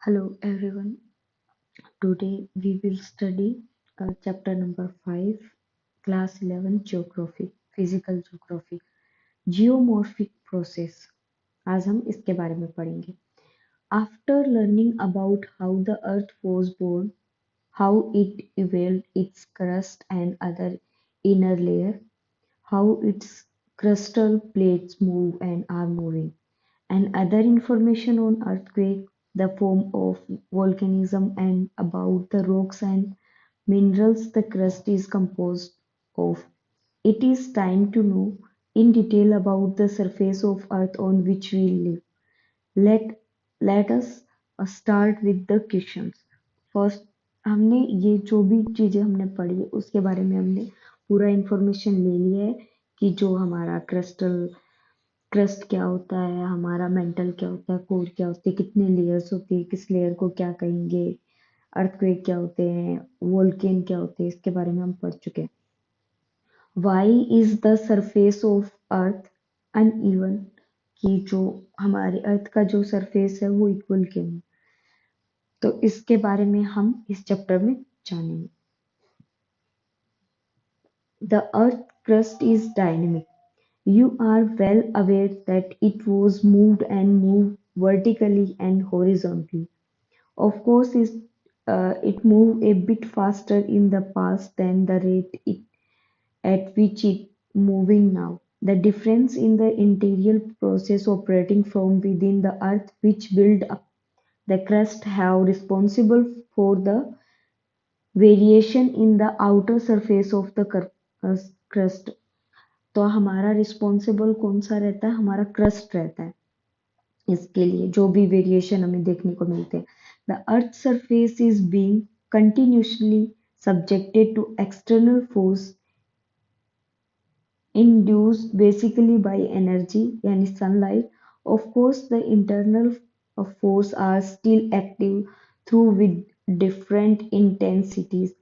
Hello everyone. Today we will study chapter number 5, class 11 geography, physical geography, geomorphic process. आज हम इसके बारे में पढ़ेंगे. After learning about how the earth was born, how it evolved its crust and other inner layer, how its crustal plates move and are moving, and other information on earthquake, the form of volcanism, and about the rocks and minerals the crust is composed of. It is time to know in detail about the surface of earth on which we live. Let let us start with the questions. First, हमने ये जो भी चीजें हमने पढ़ी है उसके बारे में हमने पूरा इंफॉर्मेशन ले लिया है कि जो हमारा क्रस्ट क्या होता है, हमारा मेंटल क्या होता है, कोर क्या होती है, कितने लेयर्स होती है, किस लेयर को क्या कहेंगे, अर्थक्वेक क्या होते हैं, वोल्केन क्या होते हैं, इसके बारे में हम पढ़ चुके हैं. Why is the surface of earth uneven, कि जो हमारे अर्थ का जो सरफेस है वो इक्वल क्यों है. तो इसके बारे में हम इस चैप्टर में जानेंगे. The earth crust is dynamic. You are well aware that it was moved vertically and horizontally. Of course, it moved a bit faster in the past than the rate at which it moving now. The difference in the interior process operating from within the earth which build up the crust have responsible for the variation in the outer surface of the crust. तो हमारा responsible कौन सा रहता है, हमारा crust रहता है इसके लिए जो भी वेरिएशन हमें देखने को मिलते हैं. The earth surface is being continuously subjected to external force induced basically by energy yani sunlight. Of course the internal force are still active through with different intensities.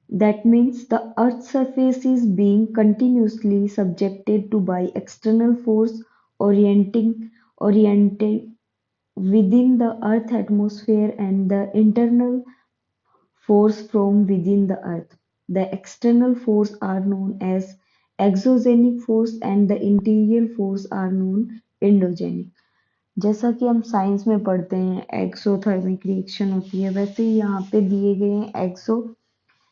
That means the Earth's surface is being continuously subjected to by external force oriented within the Earth atmosphere and the internal force from within the Earth. The external force are known as exogenic force and the interior force are known endogenic. जैसा कि हम science में पढ़ते हैं exothermic reaction होती है, वैसे ही यहाँ पे दिए गए हैं एक्सो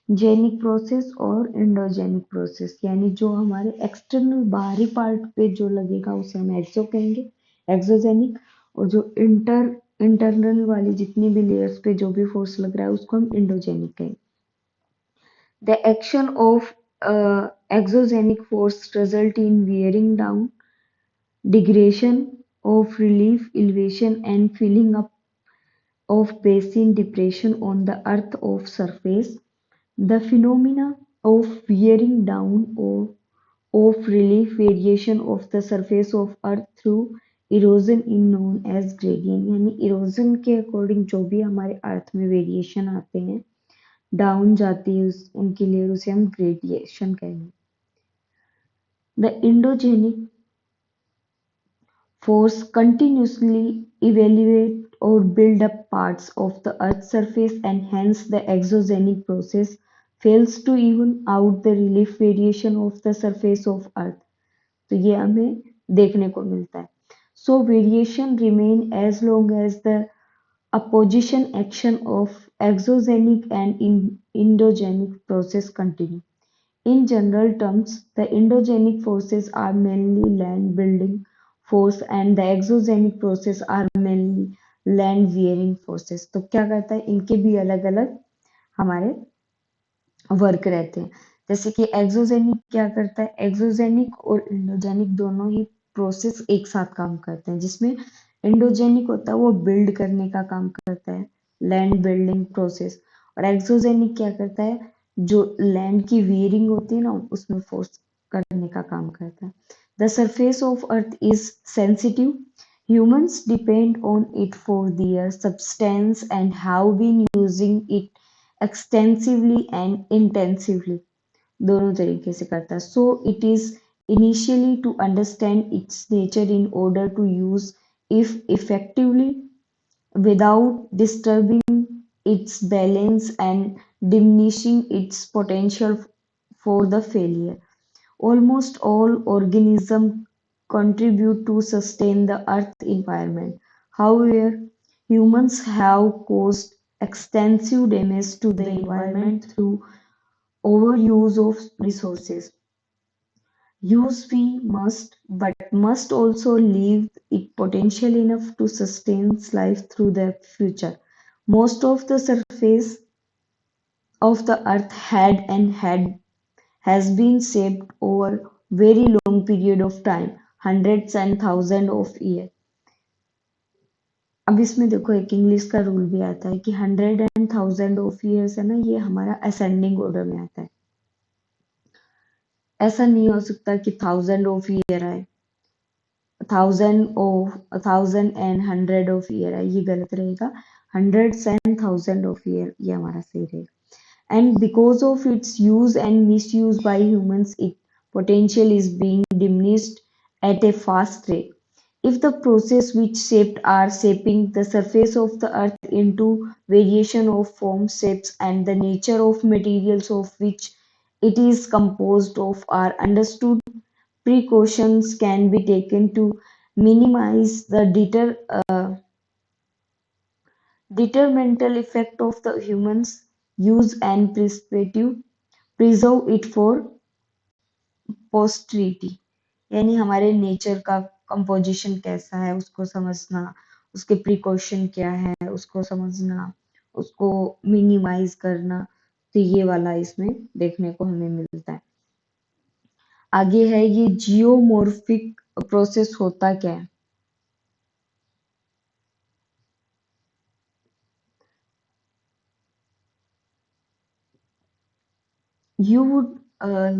जेनिक प्रोसेस और एंडोजेनिक प्रोसेस, यानी जो हमारे एक्सटर्नल बाहरी पार्ट पे जो लगेगा उसे हम एक्सो कहेंगे, एक्सोजेनिक, और जो इंटरनल वाली जितनी भी लेयर्स पे जो भी फोर्स लग रहा है उसको हम एंडोजेनिक कहेंगे. The action of exogenic force result in wearing down, degradation of relief, elevation and filling up of basin depression on the earth of surface. The phenomena of wearing down or of relief variation of the surface of earth through erosion is known as gradient. यानी erosion के according जो भी हमारे अर्थ में variation आते हैं, down जाती है उनके लिए उसे हम ग्रेडिएशन कहेंगे. The endogenic force continuously evaluate or build up parts of the Earth's surface and hence the exogenic process fails to even out the relief variation of the surface of Earth. तो ये हमें देखने को मिलता है. So variation remain as long as the opposition action of exogenic and endogenic process continue. In general terms, the endogenic forces are mainly land building force and the exogenic process are mainly land wearing forces. तो क्या करता है, इनके भी अलग अलग हमारे work रहते हैं. जैसे कि एक्सोजेनिक क्या करता है, एक्सोजेनिक और एंडोजेनिक दोनों ही प्रोसेस एक साथ काम करते हैं. जिसमें एंडोजेनिक होता है वो बिल्ड करने का काम करता है, लैंड बिल्डिंग प्रोसेस, और एक्सोजेनिक क्या करता है, जो लैंड की वेयरिंग होती है ना उसमें फोर्स करने का काम करता है. The surface of earth is sensitive. Humans depend on it for their substance and have been using it extensively and intensively. दोनों तरीके से करता है. So it is initially to understand its nature in order to use if effectively without disturbing its balance and diminishing its potential for the failure. Almost all organisms contribute to sustain the Earth environment. However, humans have caused extensive damage to the environment through overuse of resources. Use we must, but must also leave it potential enough to sustain life through the future. Most of the surface of the earth had has been shaped over very long period of time, hundreds and thousands of years. अब इसमें देखो एक English का rule भी आता है कि 100 and 1000 of years है ना, ये हमारा असेंडिंग ऑर्डर में आता है। ऐसा नहीं हो सकता कि 1000 of year आए, 1000 and 100 of year आए, ये गलत रहेगा। 100 and 1000 of year ये हमारा सही रहेगा। And because of its use and misuse by humans, its potential is being diminished at a fast rate. If the process which shaped are shaping the surface of the earth into variation of forms, shapes, and the nature of materials of which it is composed of are understood, precautions can be taken to minimize the detrimental effect of the humans use and preserve it for posterity। यानी हमारे nature का composition कैसा है उसको समझना, उसके precaution क्या है उसको समझना, उसको मिनिमाइज करना, तो ये वाला इसमें देखने को हमें मिलता है। आगे है ये जियोमॉर्फिक प्रोसेस होता क्या है। You would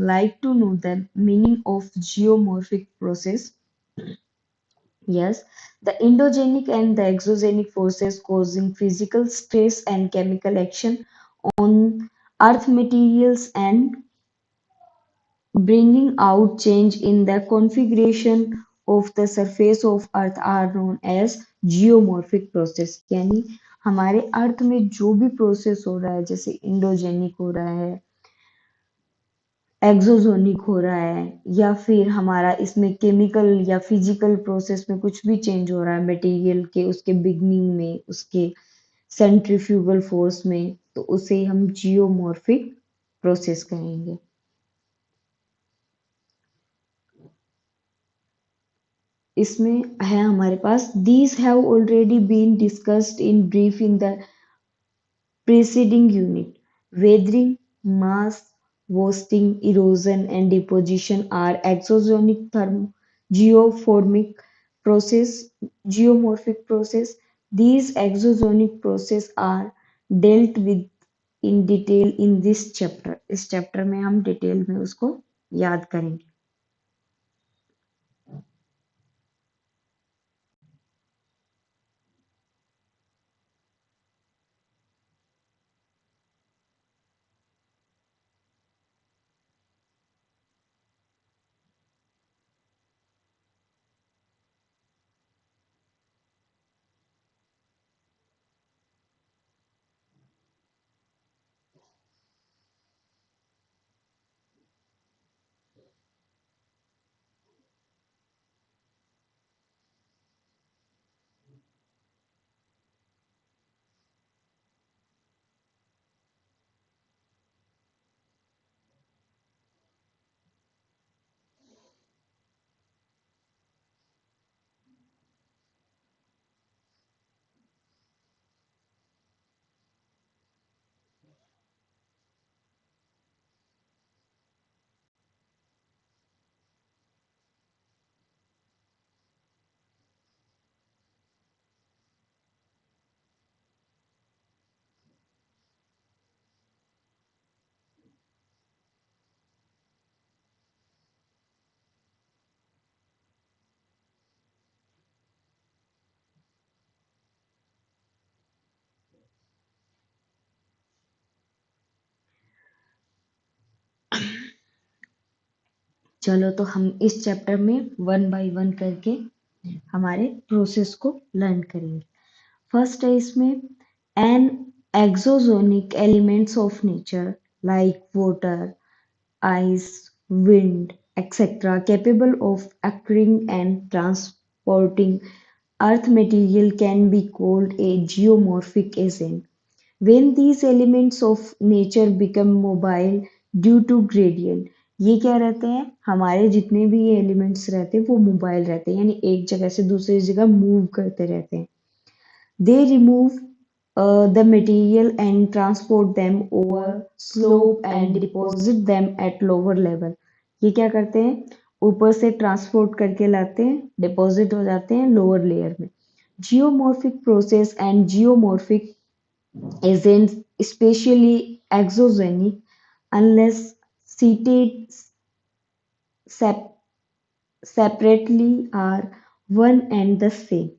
like to know the meaning of geomorphic process. Yes, the endogenic and the exogenic forces causing physical stress and chemical action on earth materials and bringing out change in the configuration of the surface of earth are known as geomorphic process। यानी हमारे अर्थ में जो भी process हो रहा है, जैसे endogenic हो रहा है, एक्सोजोनिक हो रहा है, या फिर हमारा इसमें केमिकल या फिजिकल प्रोसेस में कुछ भी चेंज हो रहा है मटेरियल के, उसके बिगनिंग में, उसके सेंट्रीफ्यूगल फोर्स में, तो उसे हम जियोमॉर्फिक प्रोसेस कहेंगे। इसमें है हमारे पास these have already been discussed in brief in the preceding unit. Weathering, mass wasting, erosion, and deposition are exogenic geoformic process, geomorphic process. These exogenic process are dealt with in detail in this chapter. इस chapter में हम detail में उसको याद करेंगे। चलो तो हम इस चैप्टर में वन बाय वन करके हमारे प्रोसेस को लर्न करेंगे। फर्स्ट है इसमें an exogenic elements of nature like water, ice, wind, etc., capable of occurring and transporting earth material can be called a geomorphic agent. When these elements of nature become mobile due to gradient, ये क्या रहते हैं, हमारे जितने भी ये elements रहते हैं वो मोबाइल रहते हैं, यानी एक जगह से दूसरी जगह मूव करते रहते हैं. They remove the material and transport them over slope and deposit them at lower level. ये क्या करते हैं, ऊपर से ट्रांसपोर्ट करके लाते हैं, डिपॉजिट हो जाते हैं लोअर लेयर में. Geomorphic process and geomorphic agents, especially exogenic, unless seated sep- separately, are one and the same.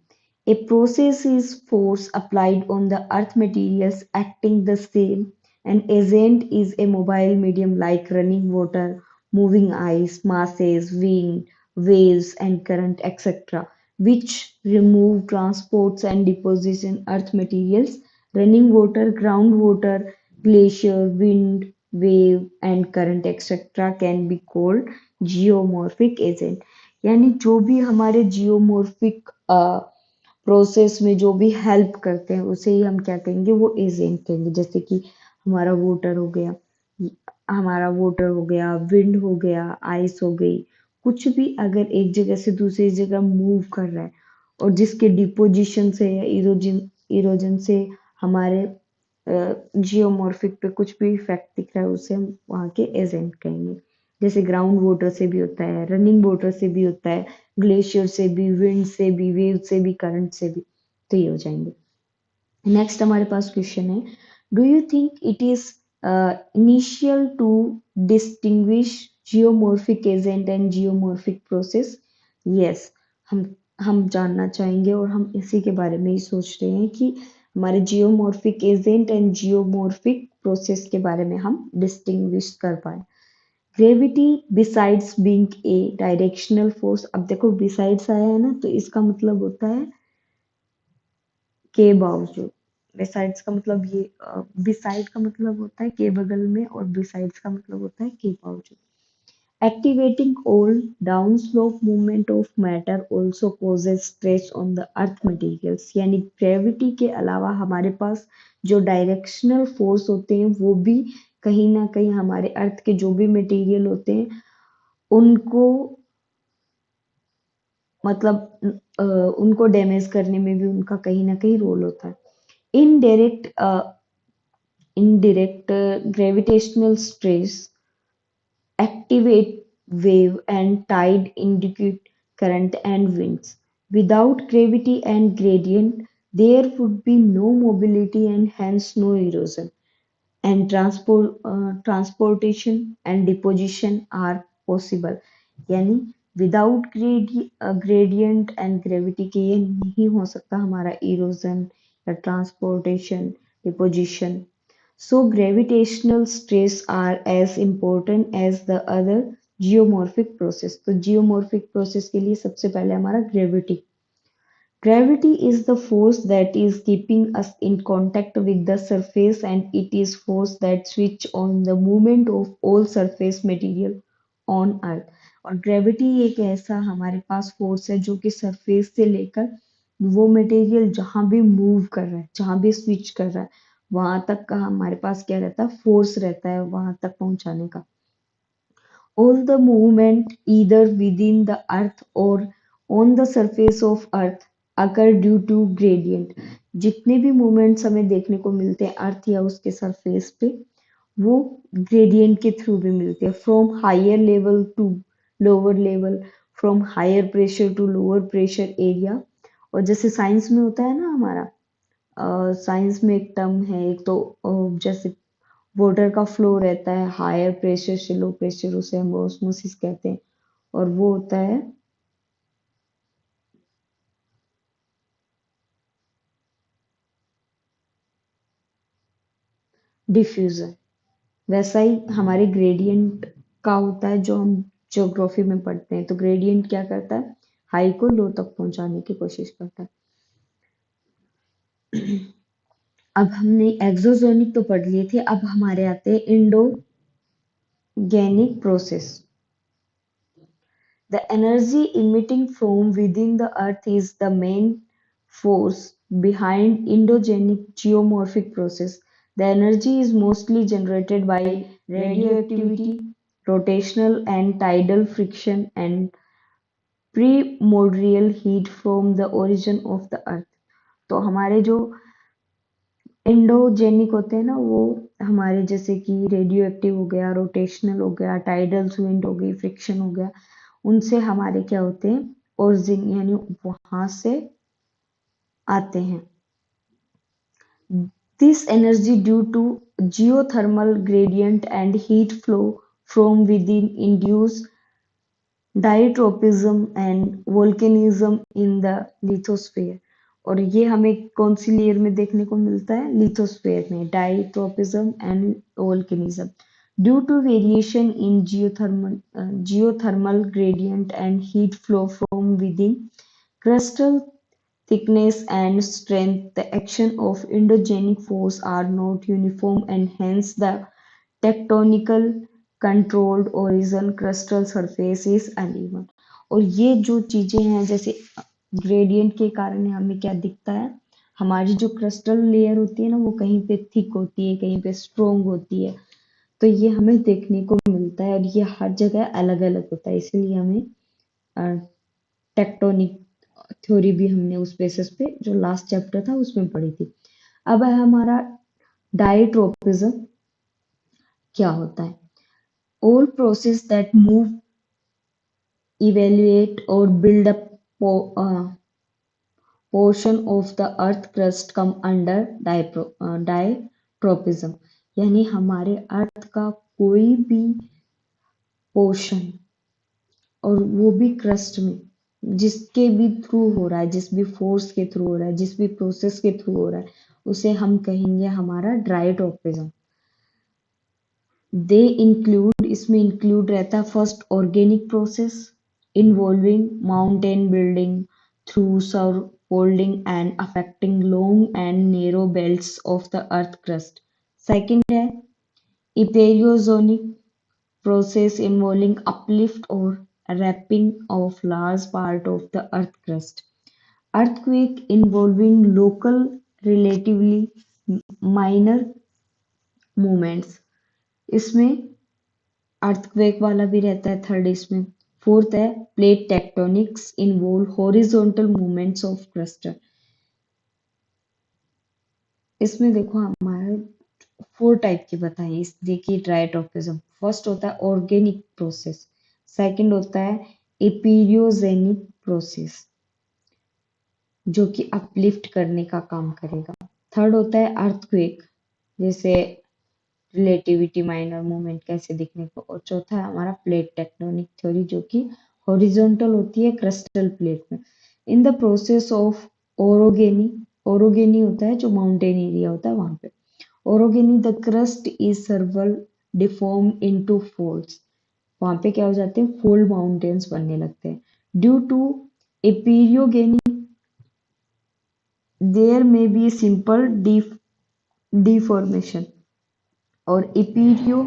A process is force applied on the earth materials acting the same. An agent is a mobile medium like running water, moving ice, masses, wind, waves, and current, etc., which remove, transports, and deposition earth materials. Running water, groundwater, glacier, wind, wave, and current, etc., can be called geomorphic agent. यानी जो भी हमारे geomorphic process में जो भी help करते हैं उसे ही हम क्या कहेंगे, वो एजेंट कहेंगे. जैसे कि हमारा वोटर हो गया, हमारा वोटर हो गया, विंड हो गया, आइस हो गई. कुछ भी अगर एक जगह से दूसरी जगह मूव कर रहा है और जिसके डिपोजिशन से या इरोजन इरोजन से हमारे जियोमॉर्फिक पे कुछ भी इफेक्ट दिख रहा है, उसे हम वहाँ के एजेंट कहेंगे. जैसे ग्राउंड वाटर से भी होता है, रनिंग वाटर से भी होता है, ग्लेशियर से भी, विंड से भी, वेव से भी, करंट से भी. तो ये हो जाएंगे. नेक्स्ट हमारे पास क्वेश्चन है, do you think it is initial to distinguish geomorphic agent and geomorphic process? Yes, हम जानना चाहेंगे और हम इसी के बारे में ही सोच रहे हैं कि हमारे geomorphic agent and geomorphic process के बारे में हम डिस्टिंग्विश कर पाए. Gravity besides being a directional force. अब देखो बिसाइड्स आया है ना, तो इसका मतलब होता है के बावजूद. बिसाइड्स का मतलब ये बिसाइड का मतलब होता है के बगल में, और बिसाइड्स का मतलब होता है के बावजूद. Activating all downslope movement of matter also causes stress on the earth materials. यानी ग्रेविटी के अलावा हमारे पास जो डायरेक्शनल फोर्स होते हैं वो भी कहीं ना कहीं हमारे अर्थ के जो भी मटेरियल होते हैं उनको मतलब उनको डैमेज करने में भी उनका कहीं ना कहीं रोल होता है. Indirect indirect gravitational stress activate wave and tide indicate current and winds. Without gravity and gradient, there would be no mobility and hence no erosion. And transportation and deposition are possible. यानी without gradient and gravity के ये नहीं हो सकता हमारा erosion या transportation, deposition. So gravitational stress are as important as the other geomorphic process. तो geomorphic process के लिए सबसे पहले हमारा gravity. Gravity is the force that is keeping us in contact with the surface, and it is force that switch on the movement of all surface material on earth. और gravity एक ऐसा हमारे पास force है जो कि surface से लेकर वो मटेरियल जहां भी मूव कर रहा है, जहां भी स्विच कर रहा है, वहां तक का हमारे पास क्या रहता है, फोर्स रहता है वहां तक पहुंचाने का. All the movement either within the earth or on the surface of earth occur due to gradient. जितने भी मूवमेंट्स हमें देखने को मिलते हैं अर्थ या उसके सरफेस पे, वो ग्रेडियंट के थ्रू भी मिलते हैं. From higher level to lower level, from higher pressure to lower pressure area. और जैसे साइंस में होता है ना हमारा, साइंस में एक टर्म है, एक तो जैसे वाटर का फ्लो रहता है हायर प्रेशर से लो प्रेशर, उसे हम ऑस्मोसिस कहते हैं. और वो होता है डिफ्यूजन. वैसा ही हमारे ग्रेडियंट का होता है जो हम ज्योग्राफी में पढ़ते हैं. तो ग्रेडियंट क्या करता है, हाई को लो तक पहुंचाने की कोशिश करता है. अब हमने एक्सोजोनिक तो पढ़ लिए थे, अब हमारे आते हैं इंडोगेनिक process. The energy emitting from within the Earth is the main force behind endogenic geomorphic process. The energy is mostly generated by radioactivity, rotational and tidal friction, and primordial heat from the origin of the Earth. तो हमारे जो endogenic होते हैं ना, वो हमारे जैसे कि रेडियो एक्टिव हो गया, रोटेशनल हो गया, टाइडल विंड हो गई, फ्रिक्शन हो गया, उनसे हमारे क्या होते हैं, ओरिजिन यानी वहां से आते हैं। This energy due to geothermal gradient and heat flow from within induce diastrophism and volcanism in the lithosphere. और ये हमें कौन सी लेयर में देखने को मिलता है, लिथोस्फीयर में, diastrophism and volcanism. Due to variation in geothermal gradient and heat flow from within crustal thickness and strength, the action of endogenic force are not uniform and hence the tectonical controlled origin crustal surface is uneven। और ये जो चीजें हैं, जैसे gradient के कारण हमें क्या दिखता है, हमारी जो क्रिस्टल लेयर होती है ना, वो कहीं पे थिक होती है, कहीं पे स्ट्रोंग होती है, तो ये हमें देखने को मिलता है, और ये हर जगह अलग अलग होता है, इसीलिए हमें टेक्टोनिक थ्योरी भी हमने उस बेसिस पे जो लास्ट चैप्टर था उसमें पढ़ी थी। अब है हमारा डाइट्रोपिज्म। क्या होता है, all process that move, evaluate or build up portion of the earth crust come under ditropism। यानी हमारे अर्थ का कोई भी पोर्शन, और वो भी क्रस्ट में, जिसके भी थ्रू हो रहा है, जिस भी फोर्स के थ्रू हो रहा है, जिस भी प्रोसेस के थ्रू हो रहा है, उसे हम कहेंगे हमारा डाइट्रोपिज्म। दे इंक्लूड, इसमें इंक्लूड रहता है first organic process involving mountain building through surfolding and affecting long and narrow belts of the earth crust। Second है इपेरियोजोनिक process involving uplift or wrapping of large part of the earth crust। Earthquake involving local relatively minor movements, इसमें earthquake वाला भी रहता है third इसमें। Fourth है plate tectonics involve horizontal movements of crust. इसमें देखो हमारे 4 टाइप के बताइए, देखिए ट्राइटोपिज्म। फर्स्ट होता है ऑर्गेनिक प्रोसेस, सेकंड होता है एपिरियोजेनिक प्रोसेस जो कि अपलिफ्ट करने का काम करेगा, थर्ड होता है अर्थक्वेक, जैसे रिलेटिविटी माइनर मूवमेंट कैसे दिखने को, और चौथा है हमारा प्लेट टेक्टोनिक थ्योरी जो कि हॉरिजॉन्टल होती है क्रिस्टल प्लेट में। In the process of orogeny, orogeny होता है जो माउंटेन एरिया होता है वहां पे, orogeny the crust is severely deform into folds, वहां पे क्या हो जाते हैं, फोल्ड माउंटेन्स बनने लगते हैं। ड्यू टू एपिरियोगेनी देयर में बी सिंपल डिफॉर्मेशन। और इपीरियो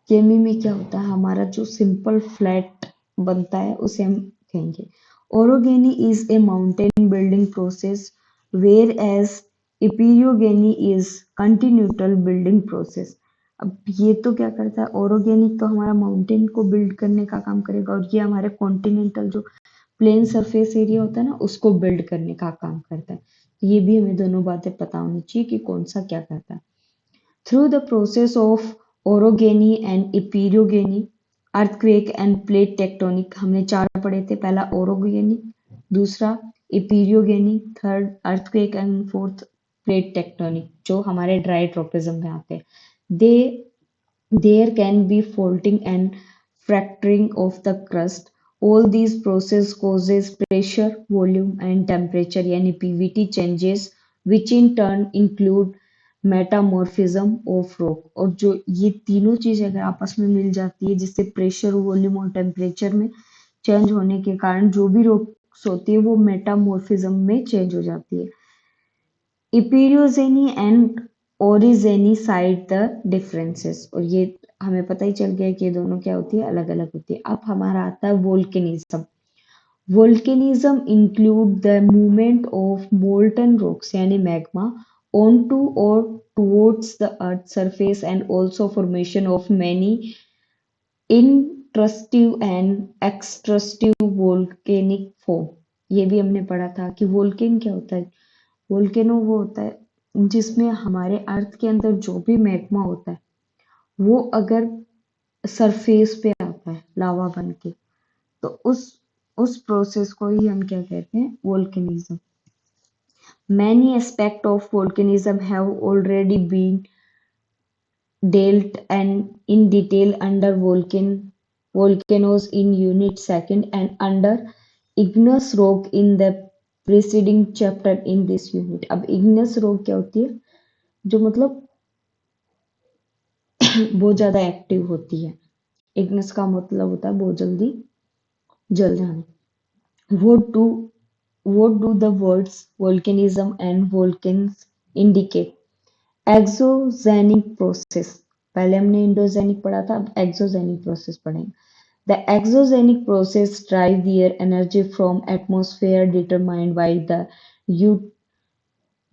केमी में क्या होता है, हमारा जो सिंपल फ्लैट बनता है उसे हम कहेंगे। Orogeny is a mountain building process whereas epeirogeny is continental building process. अब ये तो क्या करता है, ओरोगेनिक तो हमारा माउंटेन को बिल्ड करने का काम करेगा, और ये हमारे कॉन्टिनेंटल जो प्लेन सरफेस एरिया होता है ना, उसको बिल्ड करने का काम करता है। ये भी हमें दोनों बातें पता होनी चाहिए कि कौन सा क्या करता है। Through the process of orogeny and epeirogeny, earthquake and plate tectonic, हमने 4 पढ़े थे, पहला orogeny, दूसरा epeirogeny, third earthquake and fourth plate tectonic, जो हमारे ड्राई ट्रोपिज्म में आते हैं। There can be faulting and fracturing of the crust. All these process causes pressure, volume and temperature यानी PVT changes, which in turn include metamorphism of rock. और जो ये तीनों चीजें अगर आपस में मिल जाती है, जिससे प्रेशर, वॉल्यूम और टेम्परेचर में चेंज होने के कारण जो भी रॉक्स होती है वो मेटामॉर्फिज्म में चेंज हो जाती है। इपीरियोजेनी एंड ओरिजेनी साइड द डिफरेंसेस, और ये हमें पता ही चल गया कि ये दोनों क्या होती है, अलग अलग होती है। अब हमारा आता है volcanism. Volcanism include the movement of molten rocks यानी magma onto or towards the earth surface and also formation of many intrusive and extrusive volcanic form. ये भी हमने पढ़ा था कि वोल्केन क्या होता है। वोल्केनो वो होता है जिसमें हमारे अर्थ के अंदर जो भी मैग्मा होता है वो अगर सरफेस पे आता है लावा बन के, तो उस प्रोसेस को ही हम क्या कहते हैं, volcanism. Many aspects of volcanism have already been dealt and in detail under volcanoes in unit second and under igneous rock in the preceding chapter in this unit। अब igneous rock क्या होती है, जो मतलब बहुत ज्यादा एक्टिव होती है। igneous का मतलब होता है बहुत जल्दी जल जाना। what do what do the words volcanism and volcans indicate? Exogenic process. पहले हमने इंडोजेनिक पढ़ा था, अब एक्सोजेनिक प्रोसेस पढ़ेंगे। The exogenic process drive their energy from atmosphere determined by the u-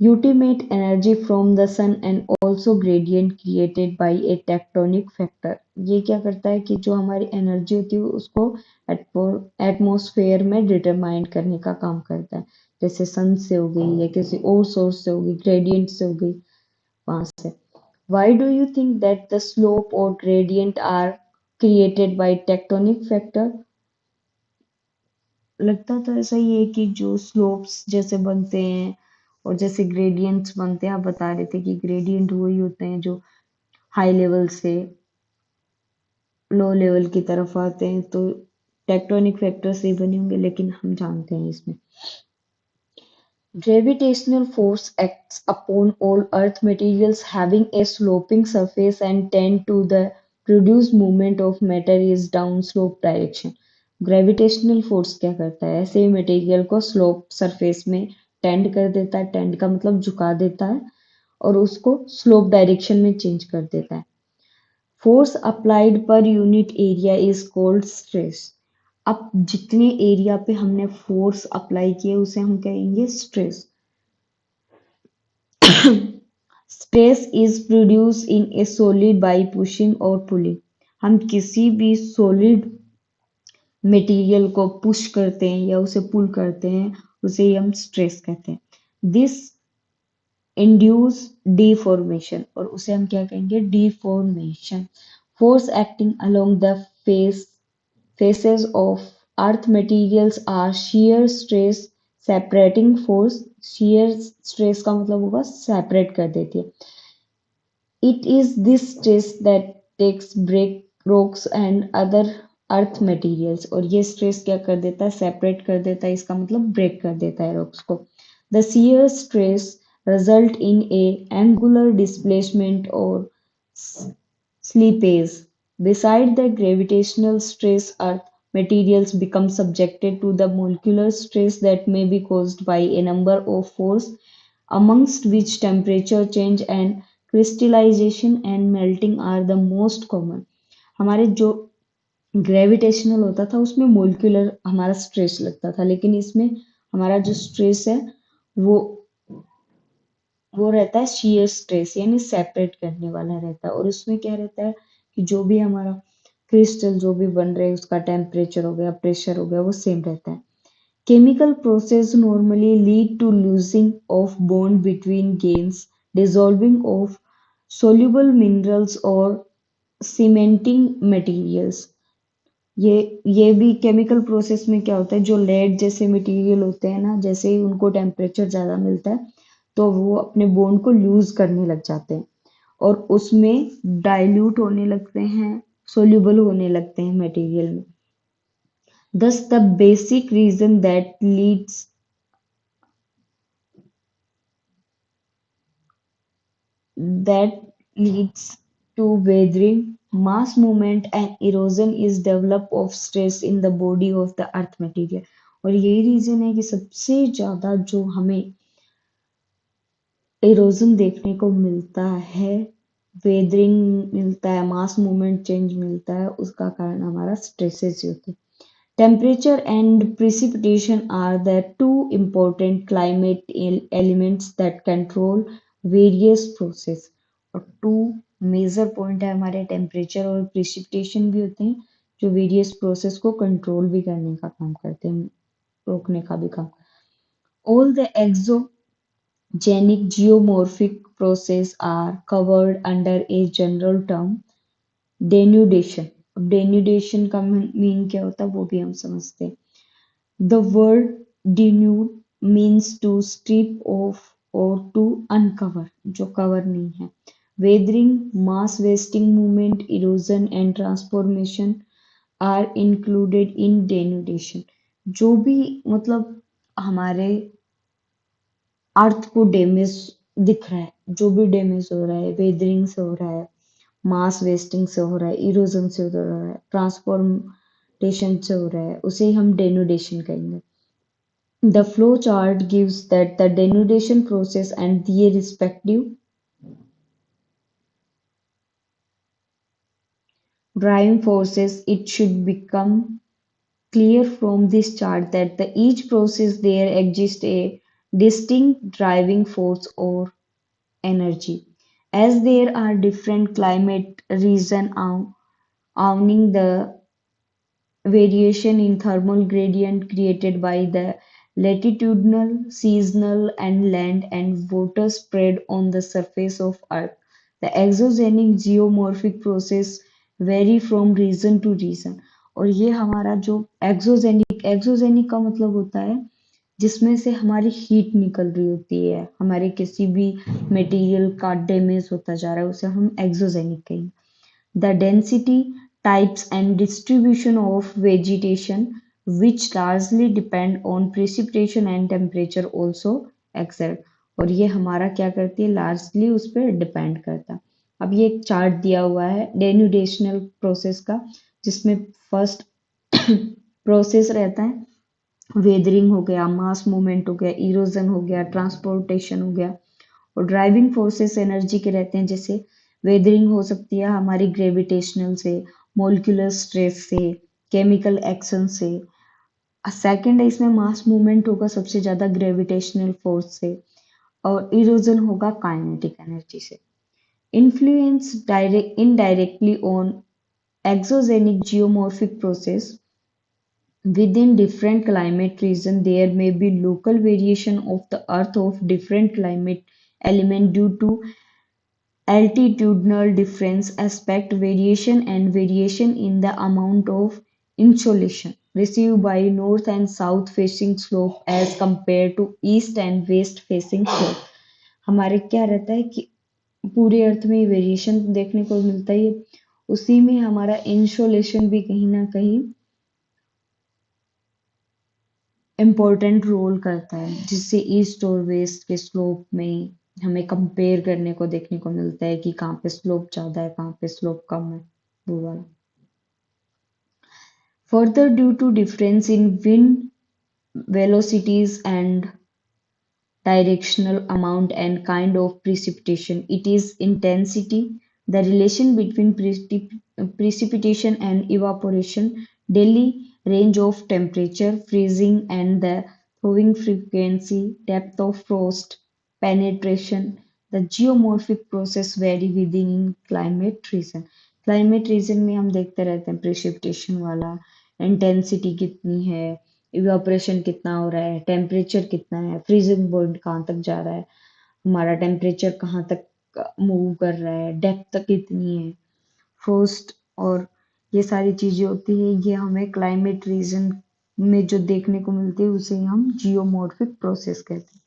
ultimate energy from the sun and also gradient created by a tectonic factor। ये क्या करता है कि जो हमारी एनर्जी होती है उसको एटमॉस्फेयर में डिटरमाइन करने का काम करता है। जैसे सन से हो गई या किसी और सोर्स से हो गई, ग्रेडियंट से हो गई, वहां से। Why do you think that the slope or gradient are created by tectonic factor? लगता तो ऐसा ही है कि जो स्लोप्स जैसे बनते हैं और जैसे ग्रेडियंट्स बनते हैं, आप बता रहे थे कि ग्रेडियंट वही होते हैं जो हाई लेवल से लो लेवल की तरफ आते हैं, तो टेक्टोनिक फैक्टर से ही बने होंगे, लेकिन हम जानते हैं इसमें gravitational force acts upon all earth materials having a sloping surface and tend to the produce movement of matter is down slope direction। Gravitational force क्या करता है, ऐसे मटेरियल को स्लोप सरफेस में टेंड कर देता है। टेंड का मतलब झुका देता है और उसको स्लोप डायरेक्शन में चेंज कर देता है। Force applied per unit area is called stress. अब जितने एरिया पे हमने फोर्स अप्लाई किया उसे हम कहेंगे stress. Stress is produce in A solid bye pushing और पुलिंग। हम किसी भी सॉलिड मटेरियल को पुश करते हैं या उसे पुल करते हैं, उसे ही हम स्ट्रेस कहते हैं। दिस इंड्यूस डिफॉर्मेशन, और उसे हम क्या कहेंगे, deformation. Force acting along the faces of earth materials are shear stress separating force। shear stress का मतलब होगा सेपरेट कर देती है। It is this stress that takes break rocks and other earth materials। और ये स्ट्रेस क्या कर देता है, सेपरेट कर देता है, इसका मतलब ब्रेक कर देता है रॉक्स को। The shear stress result in a angular displacement or slippage। Beside the gravitational stress, earth materials become subjected to the molecular stress that may be caused by a number of forces, amongst which temperature change and crystallization and melting are the most common। हमारे जो gravitational होता था उसमें molecular हमारा stress लगता था, लेकिन इसमें हमारा जो स्ट्रेस है वो वो रहता है शीयर स्ट्रेस, यानी सेपरेट करने वाला रहता है। और उसमें क्या रहता है कि जो भी हमारा क्रिस्टल जो भी बन रहे हैं उसका टेम्परेचर हो गया, प्रेशर हो गया, वो सेम रहता है। Chemical process normally lead to losing of bond between gains, dissolving of soluble minerals or cementing materials। ये भी केमिकल प्रोसेस में क्या होता है, जो लेड जैसे मटेरियल होते हैं ना, जैसे ही उनको टेम्परेचर ज्यादा मिलता है तो वो अपने बॉन्ड को लूज करने लग जाते हैं और उसमें डाइल्यूट होने लगते हैं, सोल्यूबल होने लगते हैं मटेरियल में। Thus, the basic reason that leads to weathering, mass movement and erosion is develop of stress in the body of the earth material। और यही रीजन है कि सबसे ज्यादा जो हमें इरोजन देखने को मिलता है, वेदरिंग मिलता है, मास मूवमेंट चेंज मिलता है, उसका कारण हमारा स्ट्रेसेस ही होते हैं। Temperature and precipitation are the two important climate elements that control various process. और टू मेजर पॉइंट है हमारे, टेम्परेचर और प्रिसिपिटेशन भी होते हैं, जो वेरियस प्रोसेस को कंट्रोल भी करने का काम करते हैं, रोकने का भी काम। All the exogenic geomorphic process are covered under a general term denudation. अब denudation का मीन क्या होता है वो भी हम समझते हैं। The word denude means to strip off or to uncover, जो cover नहीं है। Weathering, mass wasting movement, erosion and transformation are included in denudation. जो भी मतलब हमारे अर्थ को डैमेज दिख रहा है, जो भी डैमेज हो रहा है, वेदरिंग से हो रहा है, मास वेस्टिंग से हो रहा है, इरोजन से हो रहा है, ट्रांसफॉर्मेशन से हो रहा है, उसे हम डेनुडेशन कहेंगे। The flow chart gives that the denudation process and their respective driving forces. It should become clear from this chart that each process there exists a distinct driving force or energy. As there are different climate regions owning the variation in thermal gradient created by the latitudinal, seasonal, and land and water spread on the surface of Earth. The exogenic geomorphic process vary from region to region. और ये हमारा जो exogenic का मतलब होता है जिसमें से हमारी हीट निकल रही होती है, हमारे किसी भी मटेरियल का डैमेज होता जा रहा है, उसे हम एक्सोजेनिक कहेंगे। The density, types and distribution of vegetation, which largely depend on precipitation and temperature also exert. और ये हमारा क्या करती है, लार्जली उस पर डिपेंड करता है। अब ये एक चार्ट दिया हुआ है डेन्यूडेशनल प्रोसेस का, जिसमें फर्स्ट प्रोसेस रहता है वेदरिंग हो गया, मास मूवमेंट हो गया, इरोजन हो गया, ट्रांसपोर्टेशन हो गया, और ड्राइविंग फोर्सेस एनर्जी के रहते हैं, जैसे वेदरिंग हो सकती है हमारी ग्रेविटेशनल से, मोलिकुलर स्ट्रेस से, केमिकल एक्शन से। सेकंड है इसमें मास मूवमेंट होगा सबसे ज्यादा ग्रेविटेशनल फोर्स से, और इरोजन होगा काइनेटिक एनर्जी से। Influence direct indirectly on exogenic geomorphic process. Within different climate regions, there may be local variation of the earth of different climate element due to altitudinal difference, aspect variation, and variation in the amount of insolation received by north and south facing slope as compared to east and west facing slope. हमारे क्या रहता है कि पूरे अर्थ में variation देखने को मिलता है, उसी में हमारा इंसोलेशन भी कहीं ना कहीं इम्पोर्टेंट रोल करता है, जिससे ईस्ट और वेस्ट के स्लोप में हमें कंपेयर करने को देखने को मिलता है कि कहाँ पे स्लोप ज्यादा है, कहाँ पे स्लोप कम है, वो वाला। Further due to difference in wind velocities and directional amount and kind of precipitation. It is intensity, the relation between precipitation and evaporation, daily range of temperature, freezing and the thawing frequency, depth of frost, penetration. The geomorphic process vary within climate region. Climate reason में हम देखते रहते हैं precipitation वाला, intensity कितनी है, evaporation कितना हो रहा है, टेम्परेचर कितना है, फ्रीजिंग पॉइंट कहाँ तक जा रहा है, हमारा टेम्परेचर कहाँ तक मूव कर रहा है, डेप्थ कितनी है, फ्रोस्ट, और ये सारी चीजें होती है, ये हमें क्लाइमेट रीजन में जो देखने को मिलती है उसे हम जियोमॉर्फिक प्रोसेस कहते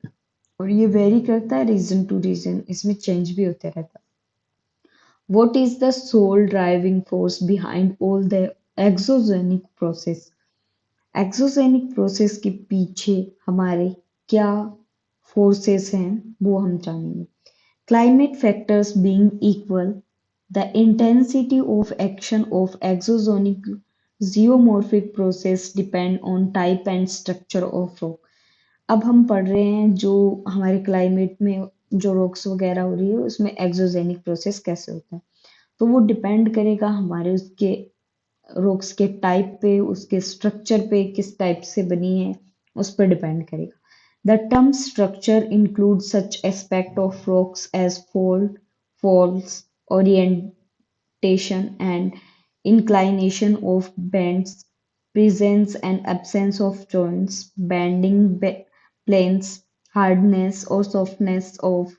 हैं। और ये वेरी करता है रीजन टू रीजन, इसमें चेंज भी होते रहता है। What is the sole driving force behind all the exogenic process? Exogenic process के पीछे हमारे क्या फोर्सेस हैं वो हम जानेंगे। Climate factors being equal, the intensity of action of exogenic geomorphic process depend on type and structure of rock. अब हम पढ़ रहे हैं जो हमारे क्लाइमेट में जो रॉक्स वगैरह हो रही है उसमें एक्सोजेनिक प्रोसेस कैसे होता है। तो वो डिपेंड करेगा हमारे उसके रॉक्स के टाइप पे, उसके स्ट्रक्चर पे, किस टाइप से बनी है उस पर डिपेंड करेगा। The term structure includes such aspect of rocks as fold, falls, orientation and inclination of bends, presence and absence of joints, bending planes, hardness or softness of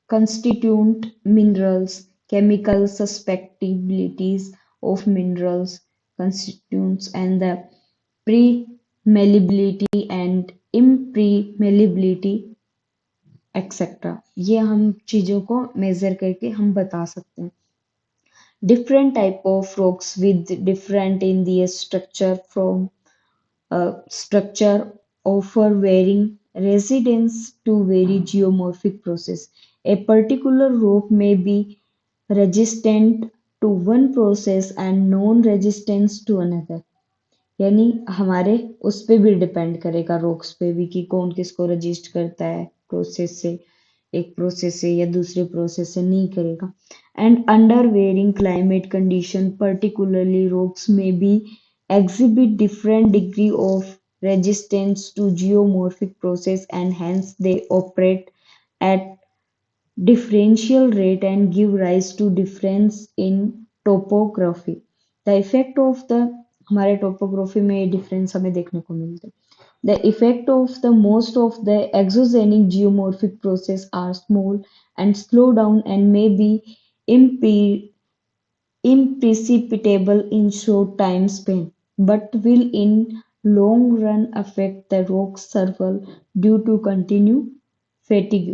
constituent minerals, chemical susceptibilities of minerals, constituents, and the pre-malleability and impremalleability etcetera. ये हम चीजों को major करके हम बता सकते हैं। Different type of rocks with different in the structure from structure offer varying resistance to very geomorphic process. A particular rock may be resistant to one process and non-resistance to another. यानी हमारे उस पे भी depend करेगा rocks पे भी कि कौन किसको रजिस्ट करता है प्रोसेस से, एक प्रोसेस से या दूसरे प्रोसेस से नहीं करेगा। And under varying climate condition particularly rocks में be exhibit different degree of resistance to geomorphic process and hence they operate at differential rate and give rise to difference in topography. The effect of the हमारे topography में ये difference हमें देखने को मिलता है। The effect of the most of the exogenic geomorphic process are small and slow down and may be impe- imperceptible in short time span, but will in long run affect the rock's survival due to continued fatigue.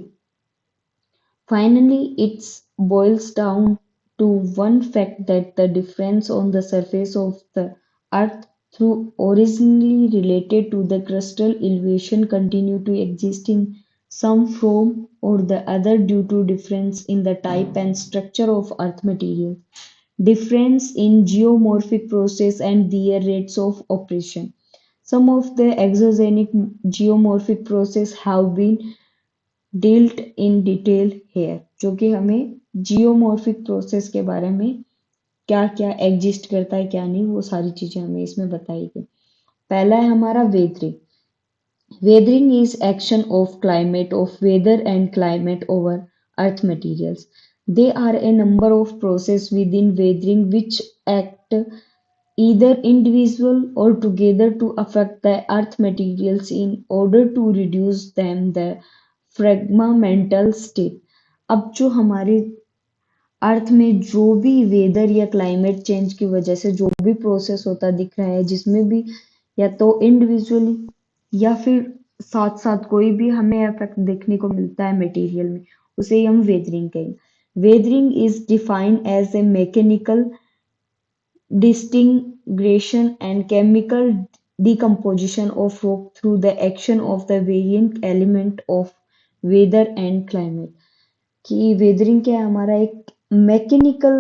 Finally, it boils down to one fact that the difference on the surface of the Earth through originally related to the crustal elevation continue to exist in some form or the other due to difference in the type and structure of Earth material, difference in geomorphic process and their rates of operation. Some of the exogenic geomorphic process have been dealt in detail here, जो कि हमें geomorphic process के बारे में क्या क्या exist करता है क्या नहीं वो सारी चीजें हमें इसमें बताई गई। पहला है हमारा weathering. Weathering is action of climate of weather and climate over earth materials. They are a number of process within weathering which act either individual or together to affect the earth materials in order to reduce them the fragmental state। अब जो हमारे अर्थ में जो भी weather या climate change की वजह से जो भी प्रोसेस होता दिख रहा है जिसमें भी या तो इंडिविजुअली या फिर साथ साथ कोई भी हमें इफेक्ट देखने को मिलता है मटेरियल में उसे ही हम वेदरिंग कहेंगे। Weathering is defined as a mechanical disintegration and chemical decomposition of rock through the action of the variant element of weather and climate। कि वेदरिंग क्या है हमारा एक मैकेनिकल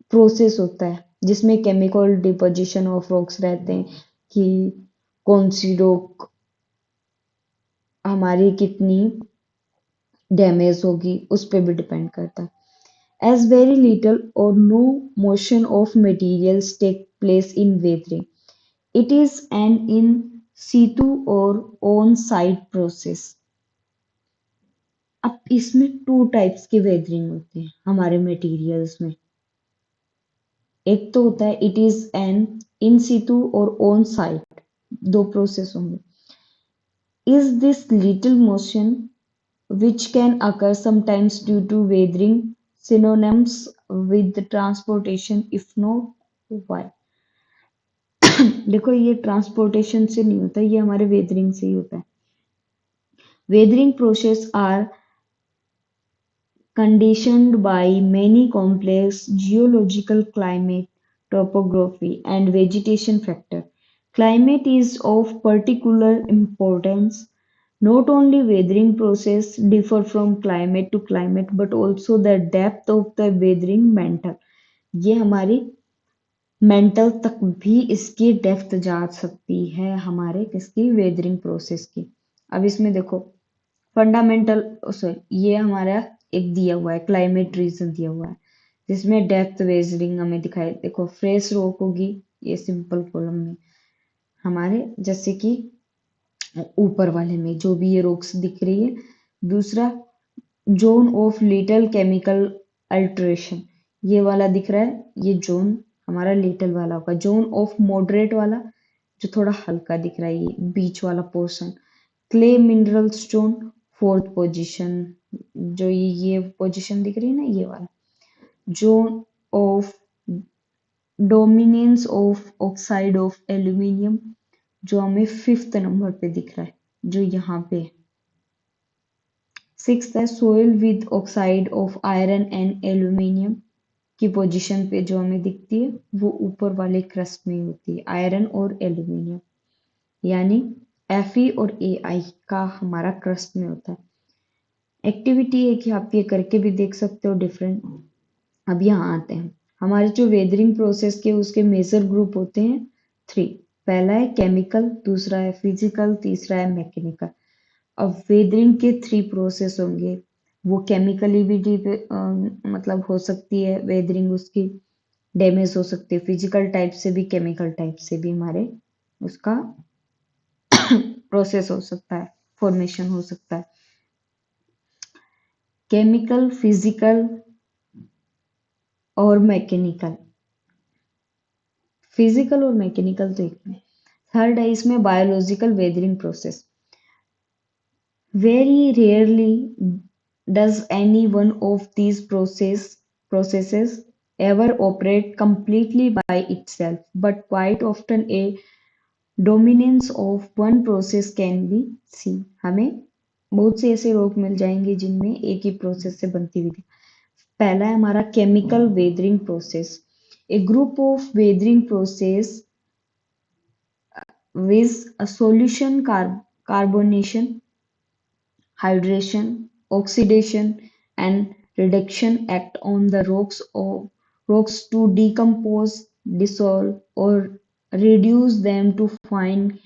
प्रोसेस होता है जिसमें केमिकल डिपोजिशन ऑफ रॉक्स रहते हैं कि कौन सी रॉक हमारी कितनी डैमेज होगी उस पर भी डिपेंड करता है। As very little or no motion of materials take place in weathering, it is an in situ or on-site process। अब इसमें टू टाइप्स की वेदरिंग होती है हमारे मटेरियल्स में। एक तो होता है it is an in situ और ऑन साइट, दो प्रोसेस होंगे। Is this little motion which can occur sometimes due to weathering synonyms with transportation if not why। देखो ये ट्रांसपोर्टेशन से नहीं होता ये हमारे वेदरिंग से ही होता है। Weathering process are conditioned by many complex geological climate, topography, and vegetation factors. Climate is of particular importance. Not only weathering process differ from climate to climate, but also the depth of the weathering mantle। ये हमारी mental तक भी इसकी depth जा सकती है हमारे किसकी वेदरिंग प्रोसेस की। अब इसमें देखो फंडामेंटल, सॉरी ये हमारा एक दिया हुआ है क्लाइमेट रीजन दिया हुआ है जिसमें डेप्थ वेदरिंग हमें दिखाई, देखो फ्रेश रॉक होगी ये सिंपल कॉलम में हमारे, जैसे कि ऊपर वाले में जो भी ये रॉक्स दिख रही है। दूसरा zone of little chemical alteration, ये वाला दिख रहा है, ये जोन हमारा लिटिल वाला होगा। जोन ऑफ मॉडरेट वाला जो थोड़ा हल्का दिख रहा है, ये बीच वाला portion. Clay mineral stone fourth position, जो ये पोजीशन दिख रही है ना, ये वाला। Zone of dominance of oxide of aluminium, जो हमें फिफ्थ नंबर पे दिख रहा है, जो यहाँ पे। सिक्स्थ है soil with oxide of iron and aluminium की पोजीशन पे जो हमें दिखती है वो ऊपर वाले क्रस्ट में होती है, आयरन और एल्यूमिनियम, यानी Fe और Ai का हमारा क्रस्ट में होता है। एक्टिविटी है कि आप ये करके भी देख सकते हो डिफरेंट। अब यहाँ आते हैं, हमारे जो वेदरिंग प्रोसेस के उसके मेजर ग्रुप होते हैं थ्री। पहला है केमिकल, दूसरा है फिजिकल, तीसरा है मैकेनिकल। अब वेदरिंग के थ्री प्रोसेस होंगे, वो केमिकली भी मतलब हो सकती है वेदरिंग उसकी, डैमेज हो सकती है फिजिकल टाइप से भी, केमिकल टाइप से भी हमारे उसका प्रोसेस हो सकता है, फॉर्मेशन हो सकता है। केमिकल, फिजिकल और मैकेनिकल, फिजिकल और मैकेनिकल तो एक में। थर्ड है इसमें biological weathering process. Very rarely does any one of these processes ever operate completely by itself, but quite often a dominance of one process can be seen. हमें बहुत से ऐसे रोग मिल जाएंगे जिनमें एक ही प्रोसेस से बनती हुई थी। पहला है हमारा chemical weathering process. A group of weathering process with a solution carbonation, hydration, oxidation, and reduction act on the rocks to decompose, dissolve, or reduce them to fine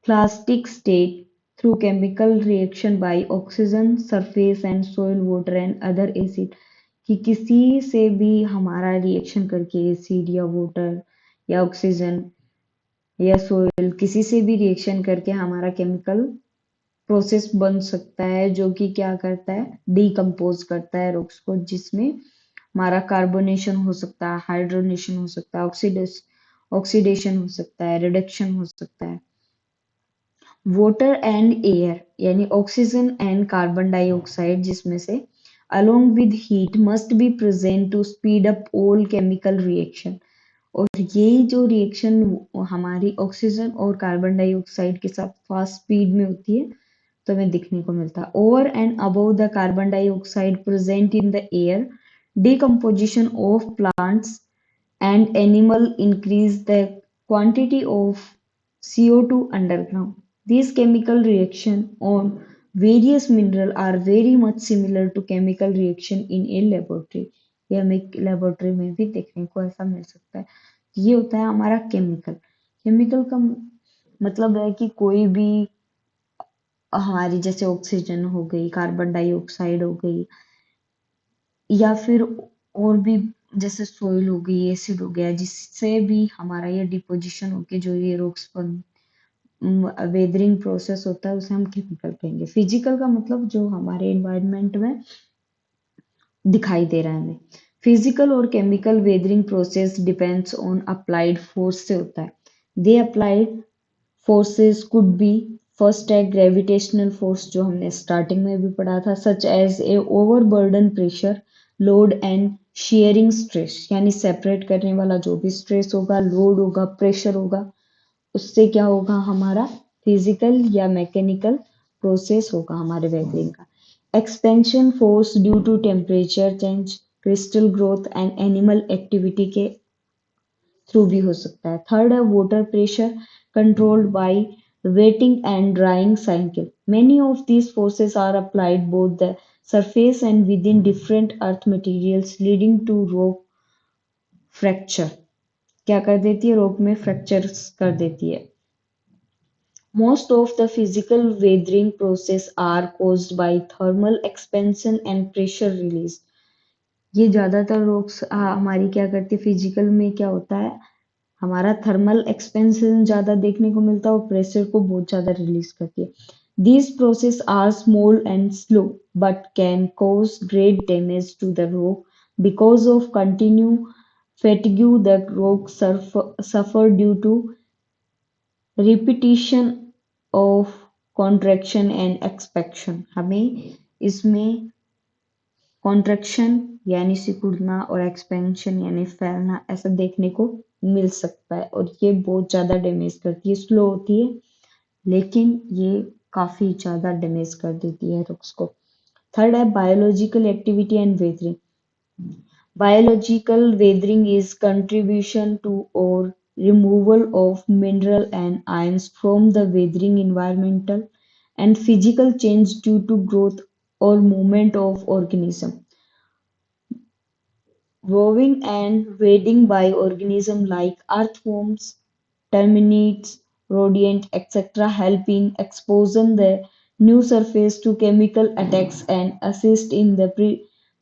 clastic state through chemical reaction by oxygen, surface and soil water and other acid। कि किसी से भी हमारा reaction करके acid या water या oxygen या soil, किसी से भी रिएक्शन करके हमारा केमिकल प्रोसेस बन सकता है जो कि क्या करता है, डिकम्पोज करता है रॉक्स को, जिसमें हमारा कार्बोनेशन हो सकता है, हाइड्रोनेशन हो सकता है, ऑक्सीडेशन हो सकता है, रिडक्शन हो सकता है। वाटर एंड एयर यानी ऑक्सीजन एंड कार्बन डाइऑक्साइड, जिसमें से along with heat must be present to speed up all chemical reaction। और यही जो रिएक्शन हमारी ऑक्सीजन और कार्बन डाइऑक्साइड के साथ फास्ट स्पीड में होती है तो हमें दिखने को मिलता है। Over and above the carbon dioxide present in the air, decomposition of plants and animal increase the quantity of CO2 underground. These chemical reaction on various mineral are very much similar to chemical reaction in a laboratory। ये हमें laboratory में भी देखने को ऐसा मिल सकता है। ये होता है हमारा केमिकल। केमिकल का मतलब है कि कोई भी हमारी जैसे ऑक्सीजन हो गई, कार्बन डाइऑक्साइड हो गई, या फिर और भी जैसे सोइल हो गई, एसिड हो गया, जिससे भी हमारा ये डिपोजिशन होके जो ये रॉक्स पर वेदरिंग प्रोसेस होता है उसे हम केमिकल कहेंगे। फिजिकल का मतलब जो हमारे एनवायरनमेंट में दिखाई दे रहा है हमें। फिजिकल और chemical weathering process depends on applied force से होता है। They applied forces could be, first है ग्रेविटेशनल फोर्स जो हमने स्टार्टिंग में भी पढ़ा था, such as a overburden pressure, load and shearing stress, यानी सेपरेट करने वाला जो भी स्ट्रेस होगा, लोड होगा, प्रेशर होगा, उससे क्या होगा, हमारा फिजिकल या मैकेनिकल प्रोसेस होगा हमारे वेदरिंग का। Expansion force due to temperature change, crystal growth and animal activity के थ्रू भी हो सकता है। थर्ड है water pressure controlled by wetting and drying cycle। Many of these forces are applied both the surface and within different earth materials, leading to rock fracture। क्या कर देती है, रॉक में फ्रैक्चर्स कर देती है। Most of the physical weathering process are caused by thermal expansion and pressure release. ये ज्यादातर रॉक्स हमारी क्या करती है, फिजिकल में क्या होता है, हमारा थर्मल एक्सपेंशन ज्यादा देखने को मिलता है और प्रेशर को बहुत ज्यादा रिलीज करती है। These processes are small and slow but can cause great damage to the rock because of continued fatigue the rock suffer due to repetition of contraction and expectation. हमें इसमें कॉन्ट्रैक्शन यानी सिकुड़ना और एक्सपेंशन यानी फैलना ऐसा देखने को मिल सकता है, और ये बहुत ज्यादा डैमेज करती है। स्लो होती है लेकिन ये काफी ज्यादा डैमेज कर देती है रुक्स को। थर्ड है biological activity and weathering. Biological weathering is contribution to or removal of mineral and ions from the weathering environmental and physical change due to growth or movement of organism. Growing and wading by organisms like earthworms, termites, rodents, etc. help in exposing the new surface to chemical attacks and assist in the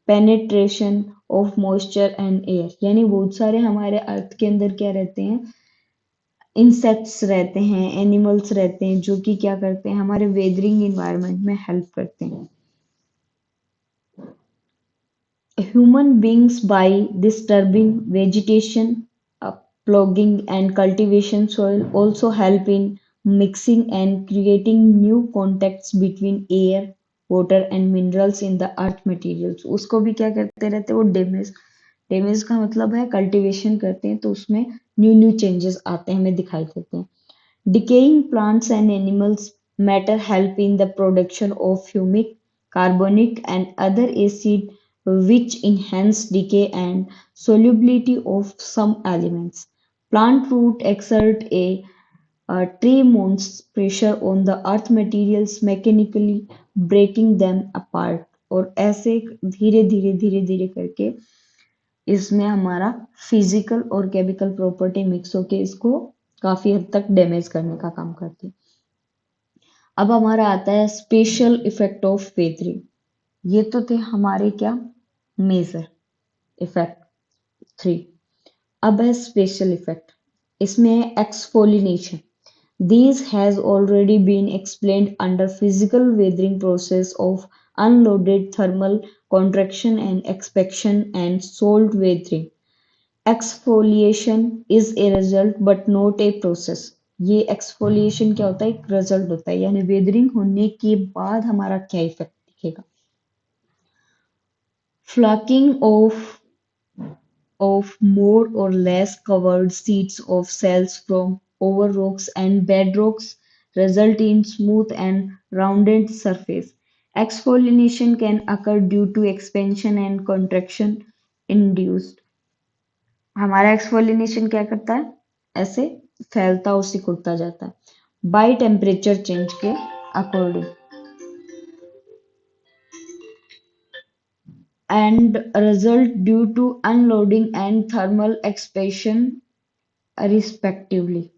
penetration of moisture and air। यानी बहुत सारे हमारे अर्थ के अंदर क्या रहते हैं, insects रहते हैं, एनिमल्स रहते हैं, जो कि क्या करते हैं, हमारे वेदरिंग इन्वायरमेंट में हेल्प करते हैं। Human beings by disturbing vegetation, ploughing and cultivation soil also help in mixing and creating new contacts between air, water and minerals in the earth materials। उसको भी क्या करते रहते हैं वो डैमेज। डैमेज का मतलब है कल्टीवेशन करते हैं तो उसमें न्यू न्यू चेंजेस आते हैं, हमें दिखाई देते हैं। Decaying plants and animals matter help in the production of humic, carbonic, and other acid which enhance decay and solubility of some elements. Plant root exert a tremendous pressure on the earth materials mechanically breaking them apart। और ऐसे धीरे धीरे धीरे धीरे करके इसमें हमारा physical और केमिकल प्रॉपर्टी मिक्स होके इसको काफी हद तक डैमेज करने का काम करती है। अब हमारा आता है स्पेशल इफेक्ट ऑफ वेदरिंग। ये तो थे हमारे क्या मेजर इफेक्ट थ्री। अब है स्पेशल इफेक्ट। इसमें है एक्सफोलिनेशन। These has already been explained under physical weathering process of unloaded thermal contraction and expansion and salt weathering. Exfoliation is a result but not a process. ये exfoliation क्या होता है, एक result होता है, यानी वेदरिंग होने के बाद हमारा क्या इफेक्ट दिखेगा। फ्लैकिंग of more or less covered sheets of cells from over rocks and bedrocks result in smooth and rounded surface. Exfoliation can occur due to expansion and contraction induced। हमारा एक्सफोलिनेशन क्या करता है, ऐसे फैलता और सिकुड़ता जाता है बाय टेम्परेचर चेंज के according and result due to unloading and thermal expansion respectively.